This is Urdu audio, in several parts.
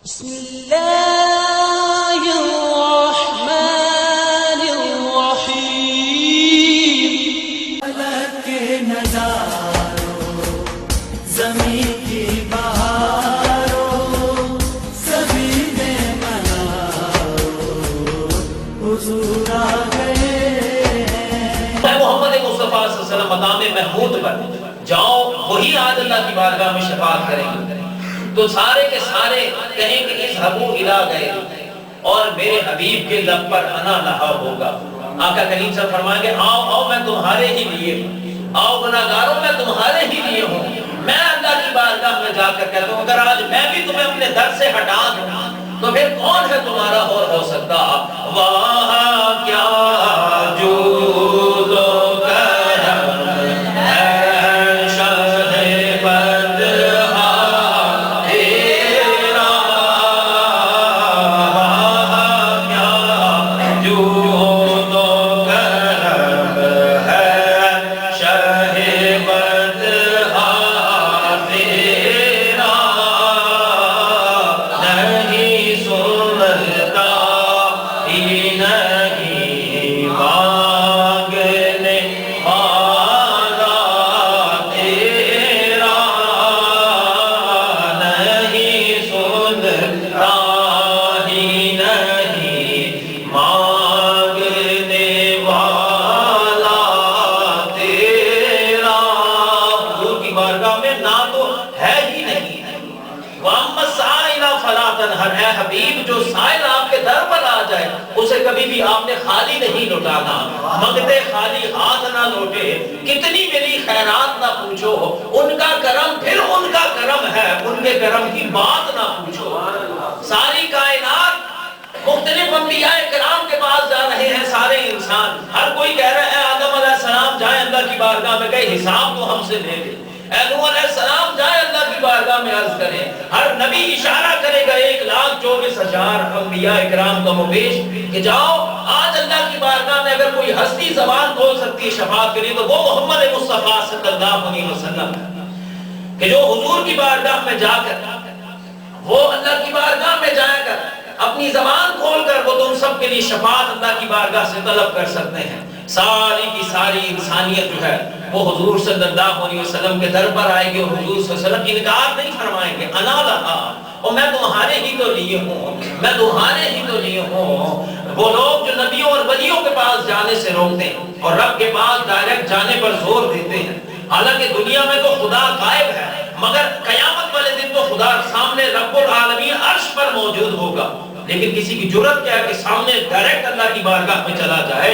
بسم اللہ الرحمن الرحیم فلک کے نظاروں زمین کی بہاروں سبھی میں مناروں حضور آ گئے محمد مصطفیٰ صلی اللہ علیہ وسلم مقام محمود پر جاؤ، وہی آج اللہ کی بارگاہ میں شفاعت کریں گے تو سارے کے سارے کہیں کہ اذهبوا الی غیری، اور میرے حبیب کے لب پر انا لہا ہوگا۔ آقا کریم صلی فرمائیں گے آؤ آؤ میں تمہارے ہی لیے ہوں، آؤ گناہگاروں میں تمہارے ہی لیے ہوں۔ میں اللہ کی بارگاہ میں جا کر کہتا ہوں اگر آج میں بھی تمہیں اپنے در سے ہٹا دوں تو پھر کون ہے تمہارا اور ہو سکتا؟ واہ کیا جود و کرم ہے شاہ بدہا تیرا، واہ کیا جود و کرم ہے شاہ بدہا تیرا، نہیں سنتا ہی نہیں مانگنے والا تیرا، نہیں سنتا ہی نہیں مانگنے والا تیرا۔ حضور کی بارگاہ میں نہ تو ہے ہی نہیں۔ وَأَمَّا السَّائِلَ فَلَا تَنْهَرْ، اے حبیب جو سائل آپ کے در پر آ جائے اسے کبھی بھی آپ نے خالی نہیں لوٹانا، منگتے خالی ہاتھ نہ لوٹے، کتنی میری خیرات نہ پوچھو، ان کا کرم پھر ان کا کرم ہے، ان کے کرم کی بات نہ پوچھو۔ ساری کائنات مختلف انبیاء کرام کے پاس جا رہے ہیں، سارے انسان، ہر کوئی کہہ رہا ہے آدم علیہ السلام جائیں اللہ کی بارگاہ میں، کہیں حساب تو ہم سے لے لیں، اے نوح علیہ السلام جائیں اللہ کی بارگاہ میں عرض کریں، ہر نبی اشارہ کرے گا 1,24,000 انبیاء اکرام کا مبیش کہ جاؤ آج اللہ کی بارگاہ میں اگر کوئی ہستی زبان کھول سکتی ہے شفاعت کے لیے تو وہ محمد مصطفیٰ صلی اللہ علیہ وسلم کہ جو حضور کی بارگاہ میں جا کر، وہ اللہ کی بارگاہ میں جا کر اپنی زبان کھول کر وہ تم سب کے لیے شفاعت اللہ کی بارگاہ سے طلب کر سکتے ہیں۔ ساری کی ساری انسانیت جو ہے وہ حضور صلی اللہ علیہ وسلم کے در پر آئے گی اور حضور صلی اللہ علیہ وسلم انکار نہیں فرمائیں گے، انا لہا، اور میں تمہارے ہی تو لیے ہوں، میں تمہارے ہی تو لیے ہوں۔ وہ لوگ جو نبیوں اور ولیوں کے پاس جانے سے روکتے ہیں اور رب کے پاس ڈائریکٹ جانے پر زور دیتے ہیں، حالانکہ دنیا میں تو خدا غائب ہے مگر قیامت والے دن تو خدا سامنے رب العالمین عرش پر موجود ہوگا، لیکن کسی کی جرأت کیا ہے کہ سامنے ڈائریکٹ اللہ کی بارگاہ میں چلا جائے؟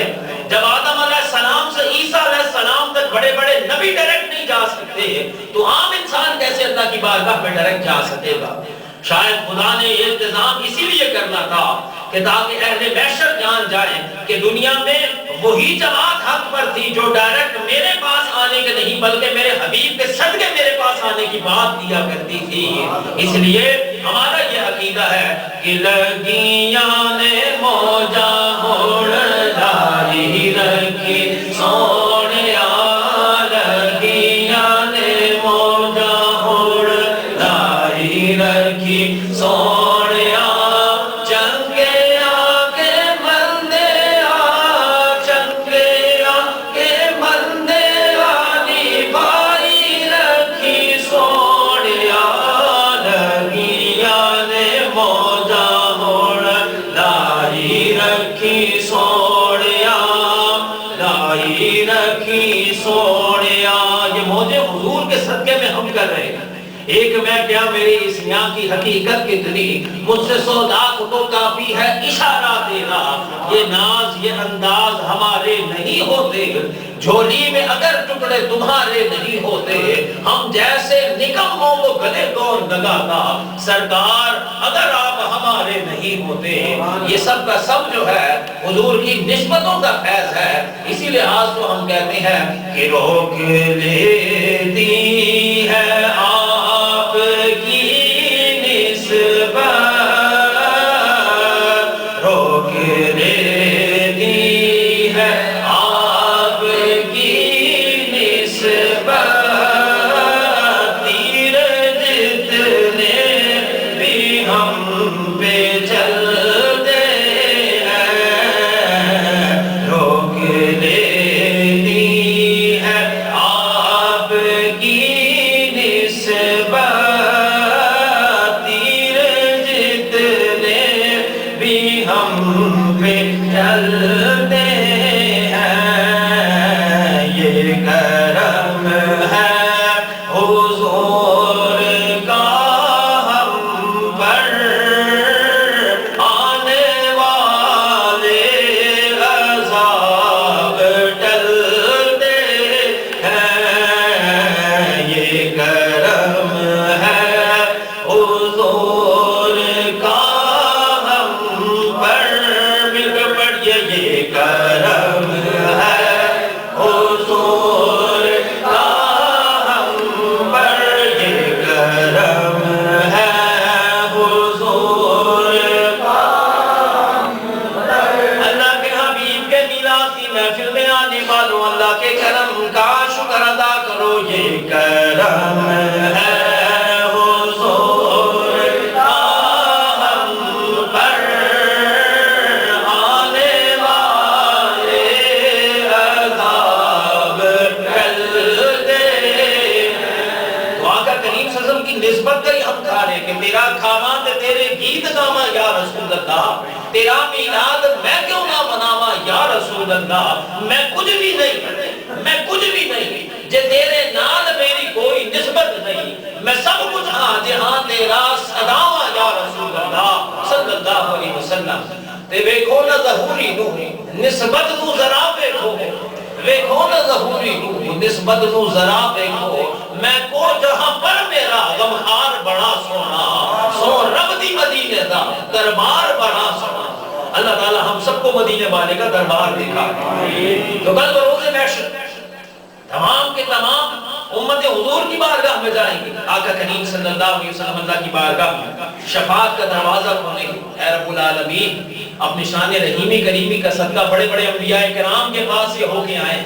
جب آدم علیہ السلام سے عیسیٰ علیہ السلام تک بڑے بڑے نبی ڈائریکٹ نہیں جا سکتے تو عام انسان کیسے اللہ کی بارگاہ میں ڈائریکٹ جا سکے گا؟ شاید خدا نے یہ انتظام اسی لیے کرنا تھا کہ تاکہ اہل محشر جان جائیں کہ دنیا میں وہی جماعت حق پر تھی جو ڈائریکٹ میرے پاس آنے کے نہیں بلکہ میرے حبیب کے صدقے میرے پاس آنے کی بات کیا کرتی تھی۔ اس لیے ہمارا یہ عقیدہ ہے کہ لگیاں نے موجہ ہوڑ داری رکھی سونیا، لگیاں نے موجہ ہوڑ داری رکھی سونیا، چنگے آکے مندے چنگے آکے مندے آنی بھائی رکھی سونیا، لگیاں نے موجہ ہوڑ داری رکھی سونیا، داری رکھی سونیا۔ یہ موجے حضور کے صدقے میں ہم کر رہے ہیں۔ ایک میں کیا میری اس یہاں کی حقیقت کتنی، مجھ سے 100 لاکھ تو کافی ہے اشارہ تیرا، یہ ناز یہ انداز ہمارے نہیں ہوتے، جھولی میں اگر ٹکڑے تمہارے نہیں ہوتے، ہم جیسے نکموں کو گلے کون لگاتا، سرکار اگر آپ ہمارے نہیں ہوتے۔ یہ سب کا سب جو ہے حضور کی نسبتوں کا فیض ہے، اسی لحاظ تو ہم کہتے ہیں کہ روک لیتی ہے آپ کی نسبت، روک لیتی ہے آپ کی نسبت، تیر جتنے بھی ہم میں چلتے ہیں، یہ کرم ہے حضور کا ہم پر، آنے والے عذاب ٹلتے ہیں، یہ کرم ہے حضور کا ہم پر، مل کر پڑھیے یہ کرم ہے حضور کا ہم پر، یہ کرم ہے حضور کا ہم پر۔ اللہ کے حبیب کے میلاد کی محفل میں آنے والوں اللہ کے کرم کا شکر ادا کرو، یہ کرم ہے حضور کا ہم پر، آنے والے عذاب ٹلتے ہیں۔ تو آقا کریم صلی اللہ علیہ وسلم کی نسبت کا ہی ہم کھا رہے کہ تیرا کھاواں تے تیرے گیت گاواں یا رسول اللہ، تیرا میلاد میں کیوں نہ مناواں یا رسول اللہ، میں کچھ بھی نہیں، میں کچھ بھی نہیں جے تیرے نال میری کوئی نسبت نہیں، میں سب کچھ ہاں جہاں تیرا صداواں یا رسول اللہ صلی اللہ علیہ وسلم۔ تے ویکھو نہ ظہوری نو نسبت نو ذرا ویکھو، ویکھو نہ ظہوری نو نسبت نو ذرا ویکھو، میں کو جہاں پر میرا غمخار بڑا سونا، سو رب دی مدینے دا دربار بڑا سونا۔ اللہ تعالی ہم سب کو مدینے والے کا دربار دکھا۔ تو کل بروز محشر تمام کے تمام امت حضور کی بارگاہ میں جائیں گے، آقا کریم صلی اللہ علیہ وسلم اللہ کی بارگاہ میں شفاعت کا دروازہ کھولیں گے۔ اے رب العالمین اپنی شان رحیمی کریمی کا صدقہ بڑے بڑے انبیاء کرام کے پاس یہ ہو کے آئے،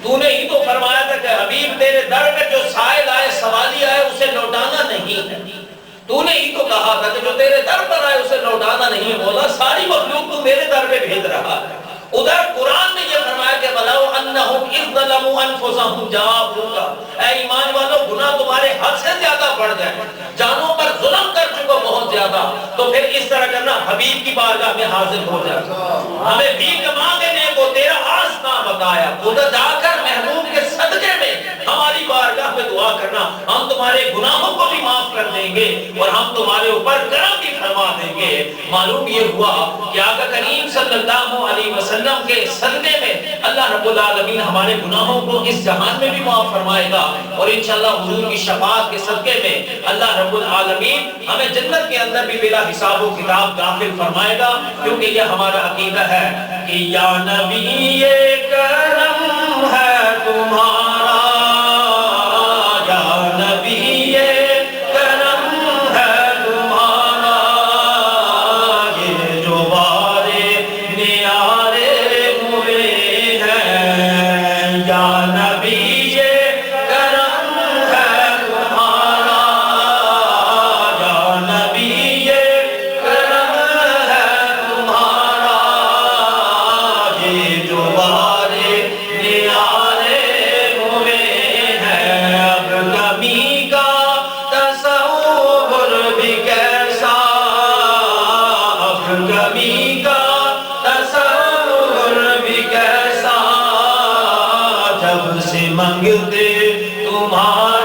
تو نے ہی تو فرمایا تھا کہ حبیب تیرے در میں جو سائل آئے سوالی آئے اسے لوٹانا نہیں ہے، تو نے ہی تو کہا تھا کہ جو تیرے در پر آئے اسے لوٹانا نہیں ہے۔ مولا ساری مخلوق تو میرے در پہ بھیج رہا ہے۔ ادھر قرآن نے یہ فرمایا کہ وَلَوْ أَنَّهُمْ إِذْ ظَلَمُوا أَنفُسَهُمْ جَاءُوكَ، اے ایمان والو گناہ تمہارے حد سے زیادہ بڑھ جائے، جانوں پر ظلم کر چکو بہت زیادہ، تو پھر اس طرح کرنا حبیب کی بارگاہ میں حاضر ہو جائے، ہمیں بھیک مانگنے کو تیرا آستہ بتایا، ادھر جا کر محبوب کے صدقے میں ہماری بارگاہ میں دعا کرنا، ہم تمہارے گناہوں کو بھی معاف کر دیں گے اور ہم تمہارے اوپر کرم بھی فرما دیں گے۔ معلوم یہ ہوا کہ آقا کریم صلی اللہ علیہ وسلم کے صدقے میں اللہ رب العالمین ہمارے گناہوں کو اس جہان میں بھی معاف فرمائے گا، اور انشاءاللہ حضور کی شفاعت کے صدقے میں اللہ رب العالمین ہمیں جنت کے اندر بھی بلا حساب و کتاب داخل فرمائے گا، کیونکہ یہ ہمارا عقیدہ ہے کہ یا نبی یہ کرم ہے تمہارا، یا نبی یہ کرم ہے تمہارا، یہ جو بارے نیارے ہوئے ہیں، یا نبی یہ کرم ہے تمہارا، یا نبی یہ کرم ہے تمہارا، یہ جو بارے نیارے ہوئے ہیں، اب کمی کا تصور بھی کیسا، اب کمی کا تصور بھی کیسا، جب سے منگتے تمہارے